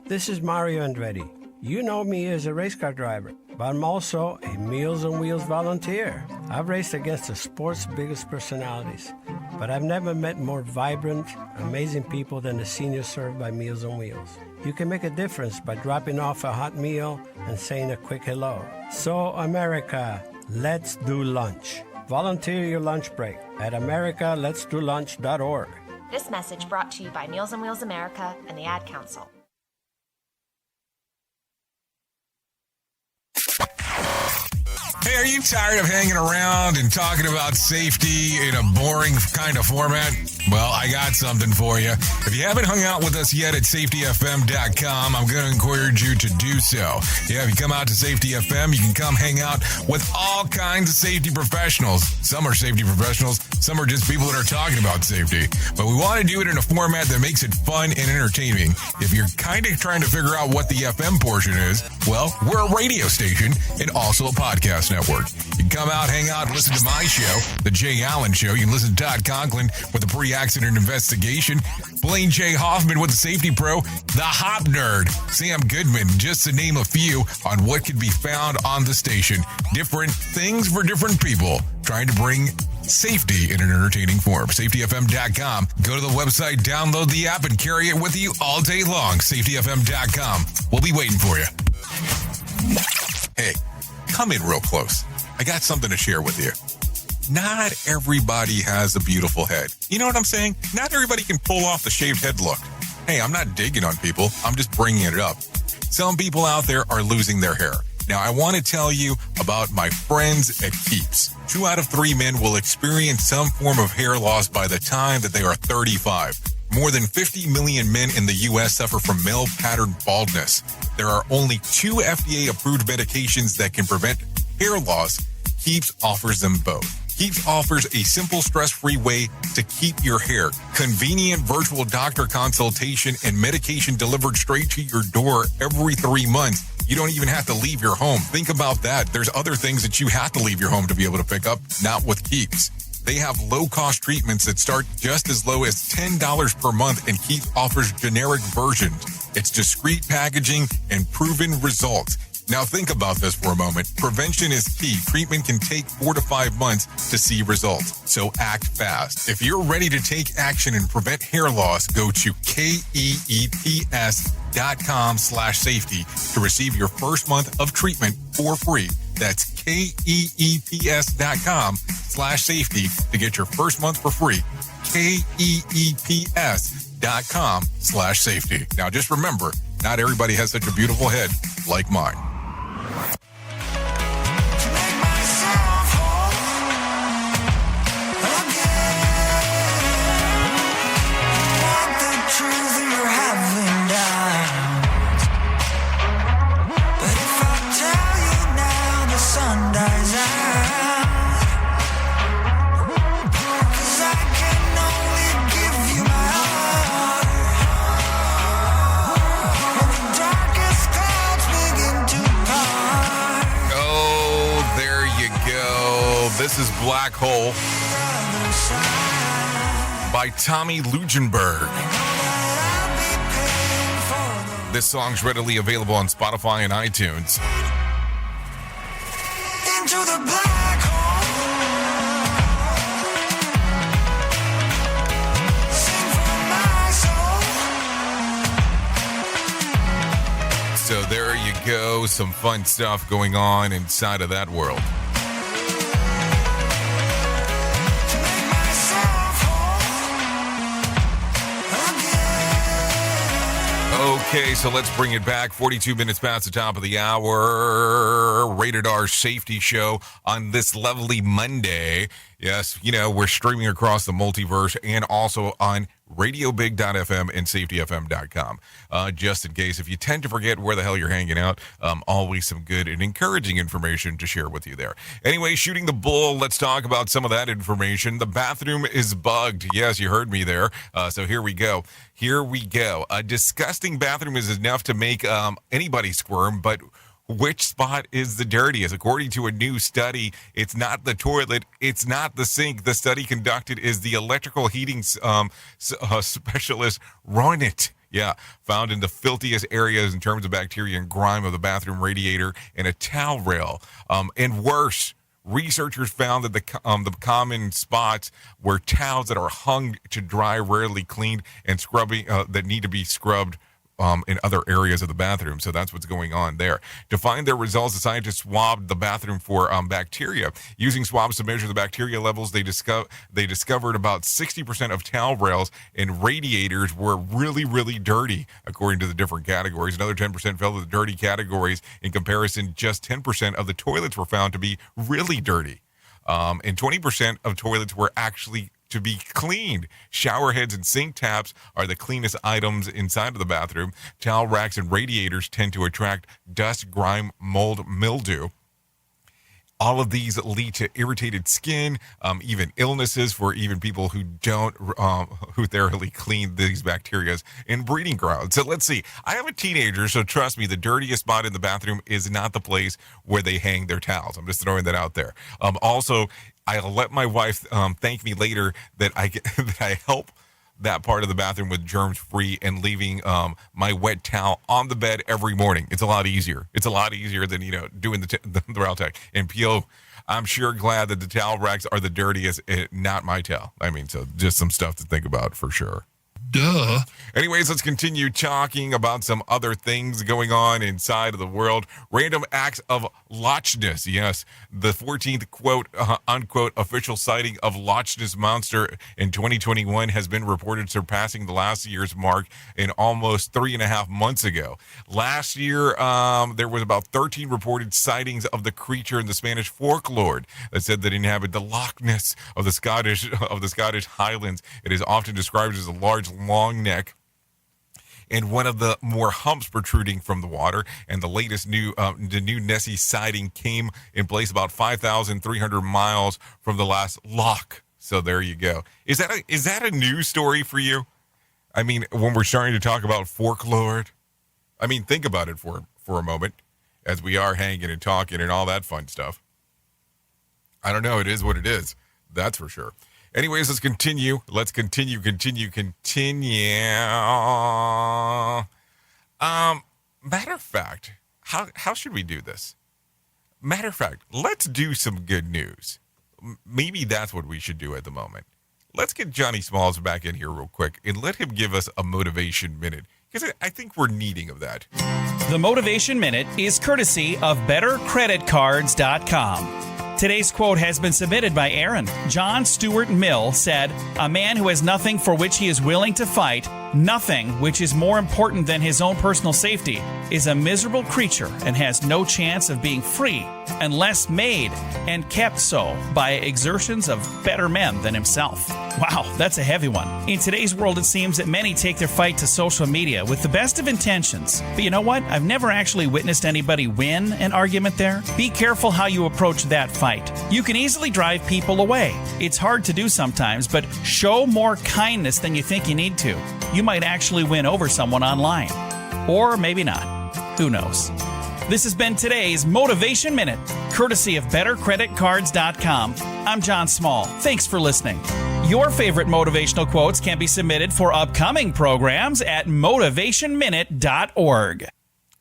This is Mario Andretti. You know me as a race car driver, but I'm also a Meals on Wheels volunteer. I've raced against the sport's biggest personalities, but I've never met more vibrant, amazing people than the seniors served by Meals on Wheels. You can make a difference by dropping off a hot meal and saying a quick hello. So, America, let's do lunch. Volunteer your lunch break at americaletsdolunch.org. This message brought to you by Meals on Wheels America and the Ad Council. Hey, are you tired of hanging around and talking about safety in a boring kind of format? Well, I got something for you. If you haven't hung out with us yet at safetyfm.com, I'm going to encourage you to do so. Yeah, if you come out to Safety FM, you can come hang out with all kinds of safety professionals. Some are safety professionals, some are just people that are talking about safety. But we want to do it in a format that makes it fun and entertaining. If you're kind of trying to figure out what the FM portion is, well, we're a radio station and also a podcast network. You can come out, hang out, and listen to my show, The Jay Allen Show. You can listen to Todd Conklin with the pre-accident investigation, Blaine J. Hoffman with the Safety Pro, the Hop Nerd, Sam Goodman, just to name a few on what can be found on the station. Different things for different people, trying to bring safety in an entertaining form. SafetyFM.com. Go to the website, download the app, and carry it with you all day long. SafetyFM.com. We'll be waiting for you. Hey, come in real close. I got something to share with you. Not everybody has a beautiful head. You know what I'm saying? Not everybody can pull off the shaved head look. Hey, I'm not digging on people. I'm just bringing it up. Some people out there are losing their hair. Now, I want to tell you about my friends at Keeps. 2 out of 3 men will experience some form of hair loss by the time that they are 35. More than 50 million men in the U.S. suffer from male pattern baldness. There are only 2 FDA-approved medications that can prevent hair loss. Keeps offers them both. Keeps offers a simple, stress-free way to keep your hair. Convenient virtual doctor consultation and medication delivered straight to your door every 3 months. You don't even have to leave your home. Think about that. There's other things that you have to leave your home to be able to pick up, not with Keeps. They have low-cost treatments that start just as low as $10 per month, and Keeps offers generic versions. It's discreet packaging and proven results. Now think about this for a moment. Prevention is key. Treatment can take 4 to 5 months to see results. So act fast. If you're ready to take action and prevent hair loss, go to keeps.com/safety to receive your first month of treatment for free. That's keeps.com/safety to get your first month for free. keeps.com/safety. Now just remember, not everybody has such a beautiful head like mine. This is Black Hole by Tommy Lugenberg. This song's readily available on Spotify and iTunes. Into the black hole. Sing for my soul. So there you go. Some fun stuff going on inside of that world. Okay, so let's bring it back. 42 minutes past the top of the hour. Rated R Safety Show on this lovely Monday. Yes, you know, we're streaming across the multiverse and also on radiobig.fm and safetyfm.com. Just in case, if you tend to forget where the hell you're hanging out, always some good and encouraging information to share with you there. Anyway, shooting the bull, let's talk about some of that information. The bathroom is bugged. Yes, you heard me there. So here we go. A disgusting bathroom is enough to make anybody squirm, but which spot is the dirtiest? According to a new study, it's not the toilet, it's not the sink. The study conducted is the electrical heating specialist Ronit. Yeah, found in the filthiest areas in terms of bacteria and grime of the bathroom radiator and a towel rail. And worse, researchers found that the common spots were towels that are hung to dry, rarely cleaned, and scrubbing that need to be scrubbed in other areas of the bathroom. So that's what's going on there. To find their results, the scientists swabbed the bathroom for bacteria. Using swabs to measure the bacteria levels, they discovered about 60% of towel rails and radiators were really, really dirty, according to the different categories. Another 10% fell to the dirty categories. In comparison, just 10% of the toilets were found to be really dirty. And 20% of toilets were actually to be cleaned. Shower heads and sink taps are the cleanest items inside of the bathroom. Towel racks and radiators tend to attract dust, grime, mold, mildew. All of these lead to irritated skin, even illnesses for even people who don't, who thoroughly clean these bacteria in breeding grounds. So let's see. I have a teenager, so trust me, the dirtiest spot in the bathroom is not the place where they hang their towels. I'm just throwing that out there. Also, I'll let my wife thank me later that that I help that part of the bathroom with germs free and leaving my wet towel on the bed every morning. It's a lot easier. It's a lot easier than, doing the towel tech. And P.O., I'm sure glad that the towel racks are the dirtiest, not my towel. I mean, so just some stuff to think about for sure. Duh. Anyways, let's continue talking about some other things going on inside of the world. Random acts of Loch Ness. Yes, the 14th quote unquote official sighting of Loch Ness monster in 2021 has been reported, surpassing the last year's mark in almost 3.5 months ago. Last year, there was about 13 reported sightings of the creature in the Spanish folklore that said that it inhabited the Loch Ness of the Scottish Highlands. It is often described as a large, long neck and one of the more humps protruding from the water. And the latest new Nessie sighting came in place about 5,300 miles from the last loch. So there you go. Is that a news story for you? I mean, when we're starting to talk about folklore, I mean, think about it for a moment as we are hanging and talking and all that fun stuff. I don't know. It is what it is. That's for sure. Anyways, let's continue. Matter of fact, how should we do this? Matter of fact, let's do some good news. Maybe that's what we should do at the moment. Let's get Johnny Smalls back in here real quick and let him give us a motivation minute, because I think we're needing of that. The Motivation Minute is courtesy of BetterCreditCards.com. Today's quote has been submitted by Aaron. John Stuart Mill said, "A man who has nothing for which he is willing to fight, nothing which is more important than his own personal safety, is a miserable creature and has no chance of being free unless made and kept so by exertions of better men than himself." Wow, that's a heavy one. In today's world, it seems that many take their fight to social media with the best of intentions. But you know what? I've never actually witnessed anybody win an argument there. Be careful how you approach that fight. You can easily drive people away. It's hard to do sometimes, but show more kindness than you think you need to. You might actually win over someone online. Or maybe not. Who knows? This has been today's Motivation Minute, courtesy of BetterCreditCards.com. I'm John Small. Thanks for listening. Your favorite motivational quotes can be submitted for upcoming programs at motivationminute.org.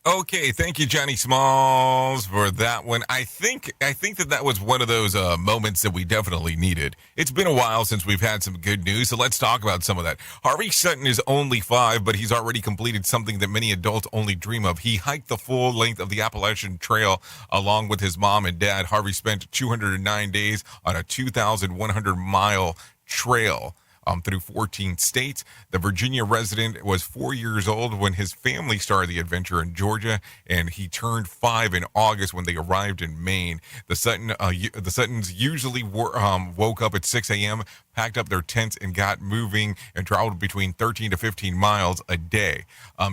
Okay, thank you, Johnny Smalls, for that one. I think that was one of those moments that we definitely needed. It's been a while since we've had some good news, so let's talk about some of that. Harvey Sutton is only 5, but he's already completed something that many adults only dream of. He hiked the full length of the Appalachian Trail along with his mom and dad. Harvey spent 209 days on a 2,100-mile trail through 14 states. The Virginia resident was 4 years old when his family started the adventure in Georgia, and he turned 5 in August when they arrived in Maine. The Suttons usually woke up at 6 a.m., packed up their tents, and got moving and traveled between 13 to 15 miles a day.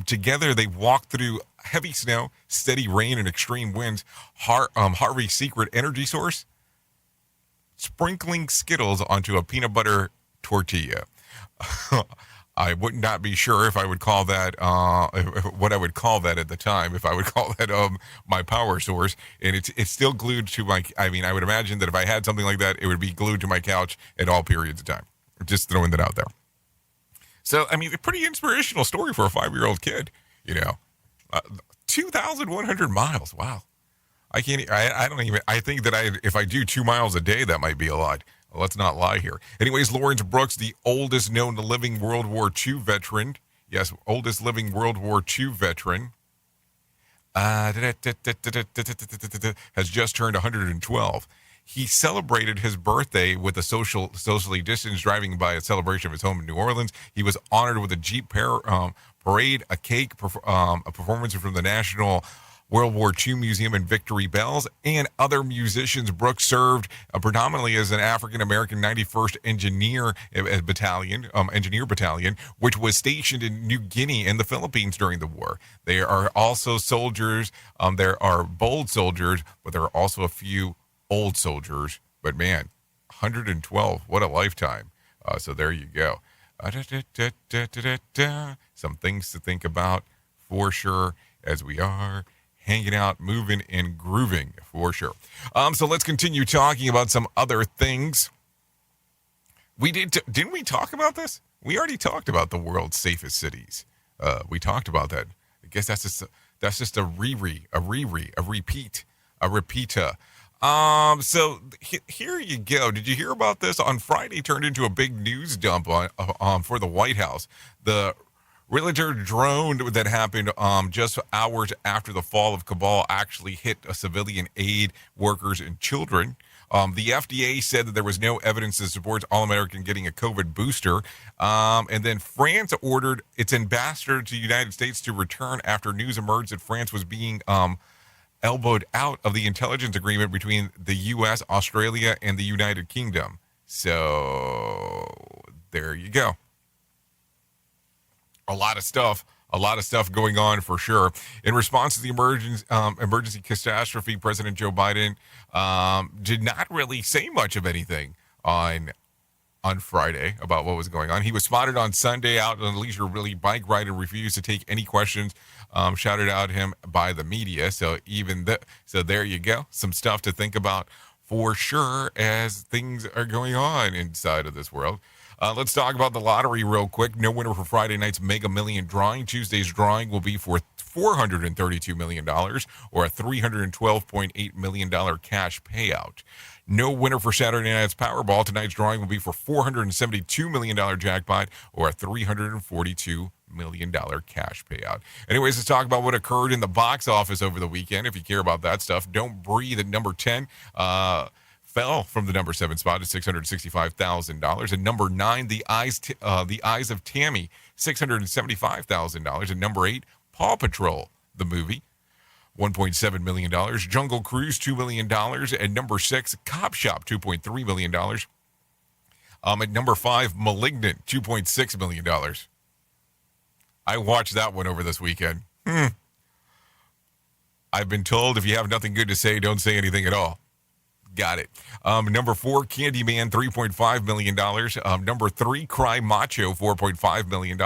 Together, they walked through heavy snow, steady rain, and extreme winds. Harvey's secret energy source? Sprinkling Skittles onto a peanut butter tortilla. I would not be sure if I would call that what I would call that at the time, if I would call that my power source. And it's still glued to my, I would imagine that if I had something like that, it would be glued to my couch at all periods of time. Just throwing that out there. So, a pretty inspirational story for a 5-year-old kid, 2,100 miles. Wow. I think that if I do 2 miles a day, that might be a lot. Let's not lie here. Anyways, Lawrence Brooks, the oldest known living World War II veteran. Yes, oldest living World War II veteran. Has just turned 112. He celebrated his birthday with a socially distanced driving by a celebration of his home in New Orleans. He was honored with a Jeep parade, a cake, a performance from the National World War II Museum and Victory Bells, and other musicians. Brooks served predominantly as an African-American 91st Engineer Battalion, which was stationed in New Guinea and the Philippines during the war. There are also soldiers. There are bold soldiers, but there are also a few old soldiers. But man, 112, what a lifetime. So there you go. Some things to think about for sure as we are hanging out, moving, and grooving for sure. So let's continue talking about some other things. Didn't we talk about this? We already talked about the world's safest cities. We talked about that. I guess that's just a repeat. So here you go. Did you hear about this? On Friday, turned into a big news dump for the White House. The Realtor drone that happened just hours after the fall of Kabul actually hit civilian aid workers and children. The FDA said that there was no evidence that supports all Americans getting a COVID booster. And then France ordered its ambassador to the United States to return after news emerged that France was being elbowed out of the intelligence agreement between the U.S., Australia, and the United Kingdom. So there you go. A lot of stuff going on for sure. In response to the emergency catastrophe, President Joe Biden did not really say much of anything on Friday about what was going on. He was spotted on Sunday out on a leisurely bike ride and refused to take any questions shouted out at him by the media. So so there you go. Some stuff to think about for sure as things are going on inside of this world. Let's talk about the lottery real quick. No winner for Friday night's Mega Million drawing. Tuesday's drawing will be for $432 million, or a $312.8 million cash payout. No winner for Saturday night's Powerball. Tonight's drawing will be for $472 million jackpot, or a $342 million cash payout. Anyways, let's talk about what occurred in the box office over the weekend. If you care about that stuff, Don't Breathe at number 10 fell from the number 7 spot to $665,000. And number 9, The Eyes of Tammy, $675,000. And number 8, Paw Patrol, the movie, $1.7 million. Jungle Cruise, $2 million. And number 6, Cop Shop, $2.3 million. At number 5, Malignant, $2.6 million. I watched that one over this weekend. I've been told if you have nothing good to say, don't say anything at all. Got it. Number 4, Candyman, $3.5 million. Number 3, Cry Macho, $4.5 million.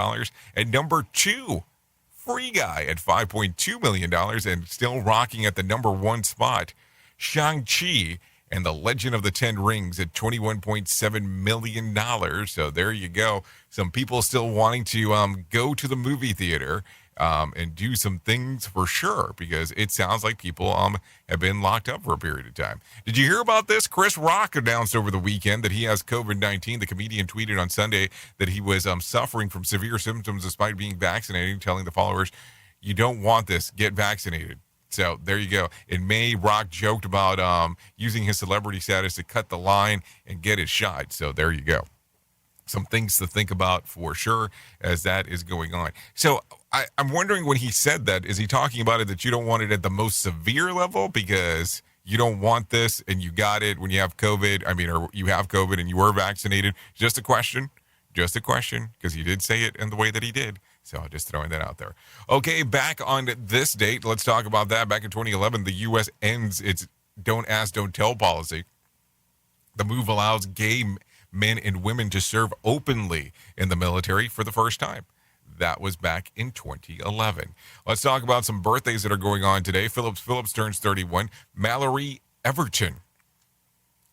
And number 2, Free Guy at $5.2 million. And still rocking at the number 1 spot, Shang-Chi and the Legend of the Ten Rings at $21.7 million. So there you go. Some people still wanting to go to the movie theater and do some things for sure, because it sounds like people have been locked up for a period of time. Did you hear about this? Chris Rock announced over the weekend that he has COVID-19. The comedian tweeted on Sunday that he was suffering from severe symptoms despite being vaccinated, telling the followers, "You don't want this, get vaccinated." So there you go. In May, Rock joked about using his celebrity status to cut the line and get his shot. So there you go. Some things to think about for sure as that is going on. So I'm wondering, when he said that, is he talking about it that you don't want it at the most severe level because you don't want this and you got it when you have COVID? I mean, or you have COVID and you were vaccinated? Just a question, because he did say it in the way that he did. So just throwing that out there. Okay, back on this date, let's talk about that. Back in 2011, the U.S. ends its Don't Ask, Don't Tell policy. The move allows gay men and women to serve openly in the military for the first time. That was back in 2011. Let's talk about some birthdays that are going on today. Phillips turns 31. Mallory Everton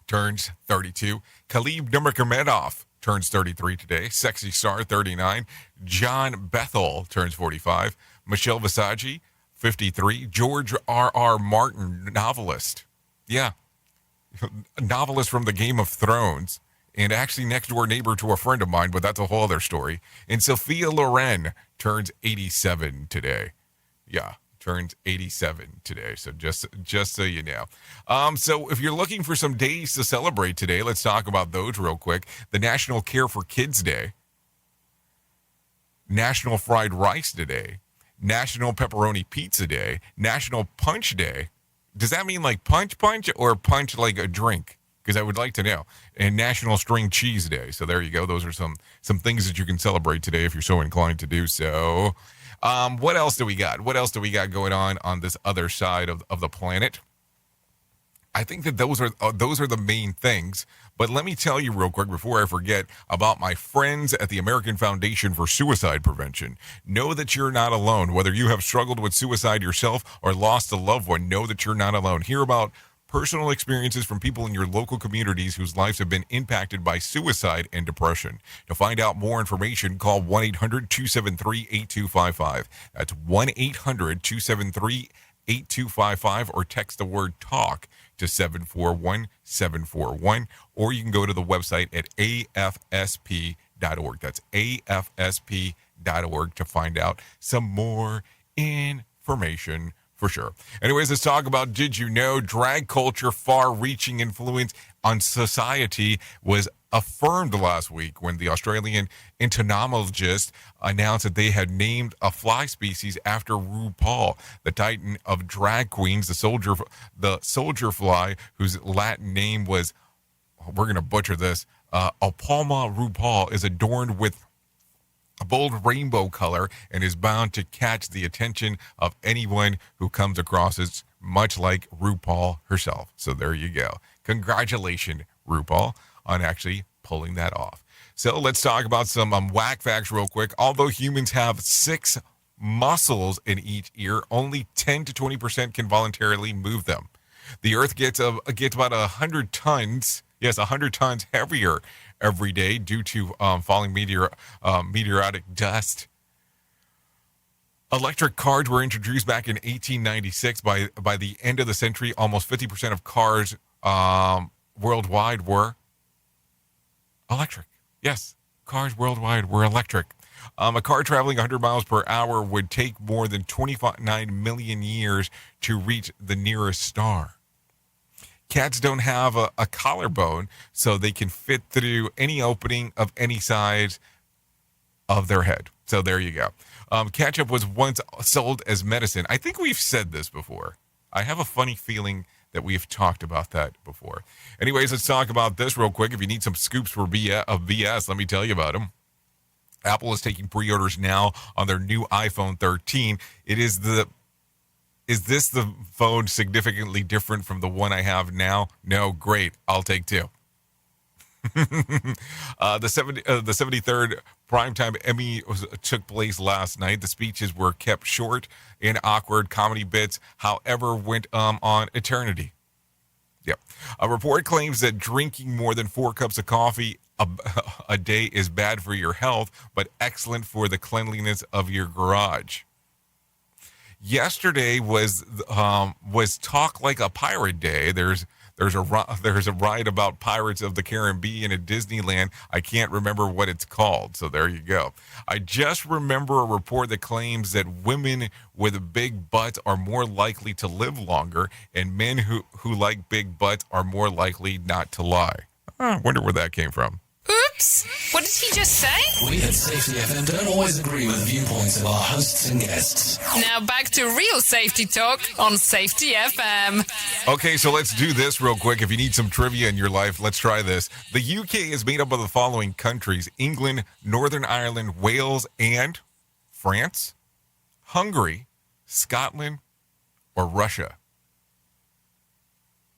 turns 32. Khalid Nurmagomedov turns 33 today. Sexy Star, 39. John Bethel turns 45. Michelle Visage, 53. George R.R. Martin, novelist. Yeah, novelist from the Game of Thrones, and actually next door neighbor to a friend of mine, but that's a whole other story. And Sophia Loren turns 87 today. Yeah, turns 87 today. So just so you know. So if you're looking for some days to celebrate today, let's talk about those real quick. The National Care for Kids Day, National Fried Rice Day, National Pepperoni Pizza Day, National Punch Day. Does that mean like punch or punch like a drink? Because I would like to know. And National String Cheese Day. So there you go. Those are some things that you can celebrate today if you're so inclined to do so. What else do we got? What else do we got going on this other side of the planet? I think that those are the main things. But let me tell you real quick before I forget about my friends at the American Foundation for Suicide Prevention. Know that you're not alone. Whether you have struggled with suicide yourself or lost a loved one, know that you're not alone. Hear about personal experiences from people in your local communities whose lives have been impacted by suicide and depression. To find out more information, call 1-800-273-8255. That's 1-800-273-8255, or text the word TALK to 741-741, or you can go to the website at afsp.org. That's afsp.org to find out some more information for sure. Anyways, let's talk about, did you know, drag culture far-reaching influence on society was affirmed last week when the Australian entomologist announced that they had named a fly species after RuPaul, the titan of drag queens. The soldier fly, whose Latin name was, we're going to butcher this, Apalma RuPaul, is adorned with a bold rainbow color and is bound to catch the attention of anyone who comes across it, much like RuPaul herself. So there you go. Congratulations, RuPaul, on actually pulling that off. So let's talk about some whack facts real quick. Although humans have 6 muscles in each ear, only 10 to 20% can voluntarily move them. The Earth gets about 100 tons, 100 tons heavier every day due to falling meteoric dust. Electric cars were introduced back in 1896. By the end of the century, almost 50% of cars worldwide were electric. Yes, cars worldwide were electric. A car traveling 100 miles per hour would take more than 29 million years to reach the nearest star. Cats don't have a collarbone, so they can fit through any opening of any size of their head. So there you go. Ketchup was once sold as medicine. I think we've said this before. I have a funny feeling that we've talked about that before. Anyways, let's talk about this real quick. If you need some scoops for BS, let me tell you about them. Apple is taking pre-orders now on their new iPhone 13. Is this the phone significantly different from the one I have now? No, great. I'll take two. The 73rd Primetime Emmy took place last night. The speeches were kept short and awkward. Comedy bits, however, went on eternity. Yep. A report claims that drinking more than 4 cups of coffee a day is bad for your health, but excellent for the cleanliness of your garage. Yesterday was Talk Like a Pirate Day. There's a ride about Pirates of the Caribbean at Disneyland. I can't remember what it's called, so there you go. I just remember a report that claims that women with big butts are more likely to live longer, and men who like big butts are more likely not to lie. I wonder where that came from. Oops! What did he just say? We at Safety FM don't always agree with the viewpoints of our hosts and guests. Now back to real safety talk on Safety FM. Okay, so let's do this real quick. If you need some trivia in your life, let's try this. The UK is made up of the following countries: England, Northern Ireland, Wales, and France, Hungary, Scotland, or Russia.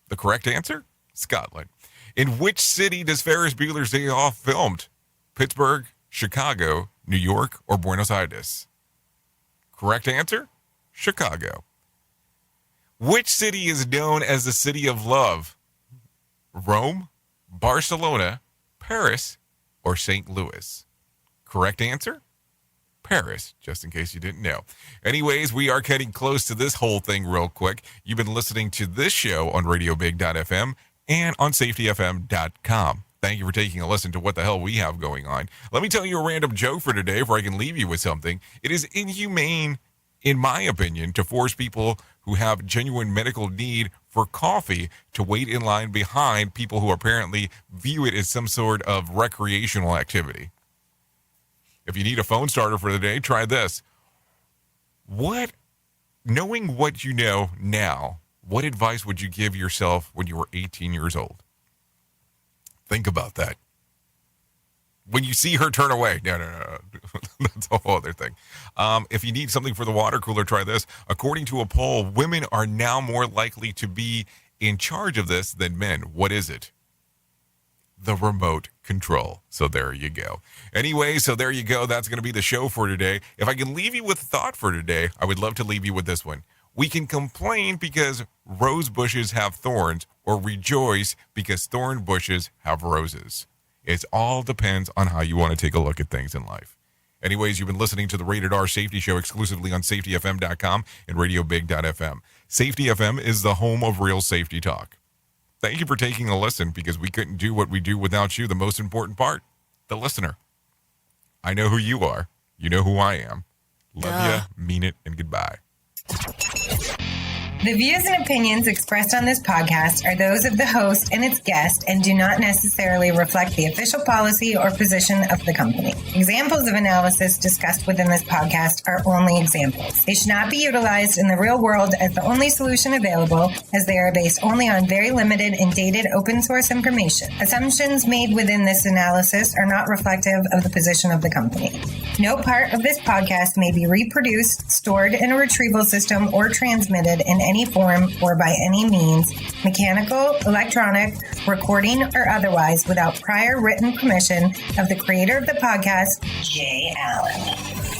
The correct answer? Scotland. In which city does Ferris Bueller's Day Off filmed? Pittsburgh, Chicago, New York, or Buenos Aires? Correct answer? Chicago. Which city is known as the City of Love? Rome, Barcelona, Paris, or St. Louis? Correct answer? Paris, just in case you didn't know. Anyways, we are getting close to this whole thing real quick. You've been listening to this show on RadioBig.fm and on SafetyFM.com. Thank you for taking a listen to what the hell we have going on. Let me tell you a random joke for today before I can leave you with something. It is inhumane, in my opinion, to force people who have genuine medical need for coffee to wait in line behind people who apparently view it as some sort of recreational activity. If you need a phone starter for the day, try this. Knowing what you know now, what advice would you give yourself when you were 18 years old? Think about that. When you see her turn away. No. That's a whole other thing. If you need something for the water cooler, try this. According to a poll, women are now more likely to be in charge of this than men. What is it? The remote control. So there you go. Anyway, so there you go. That's going to be the show for today. If I can leave you with a thought for today, I would love to leave you with this one. We can complain because rose bushes have thorns, or rejoice because thorn bushes have roses. It all depends on how you want to take a look at things in life. Anyways, you've been listening to the Rated R Safety Show exclusively on SafetyFM.com and RadioBig.fm. Safety FM is the home of real safety talk. Thank you for taking a listen, because we couldn't do what we do without you, the most important part, the listener. I know who you are. You know who I am. Love ya, mean it, and goodbye. The views and opinions expressed on this podcast are those of the host and its guest and do not necessarily reflect the official policy or position of the company. Examples of analysis discussed within this podcast are only examples. They should not be utilized in the real world as the only solution available, as they are based only on very limited and dated open source information. Assumptions made within this analysis are not reflective of the position of the company. No part of this podcast may be reproduced, stored in a retrieval system, or transmitted in any form or by any means, mechanical, electronic, recording, or otherwise, without prior written permission of the creator of the podcast, Jay Allen.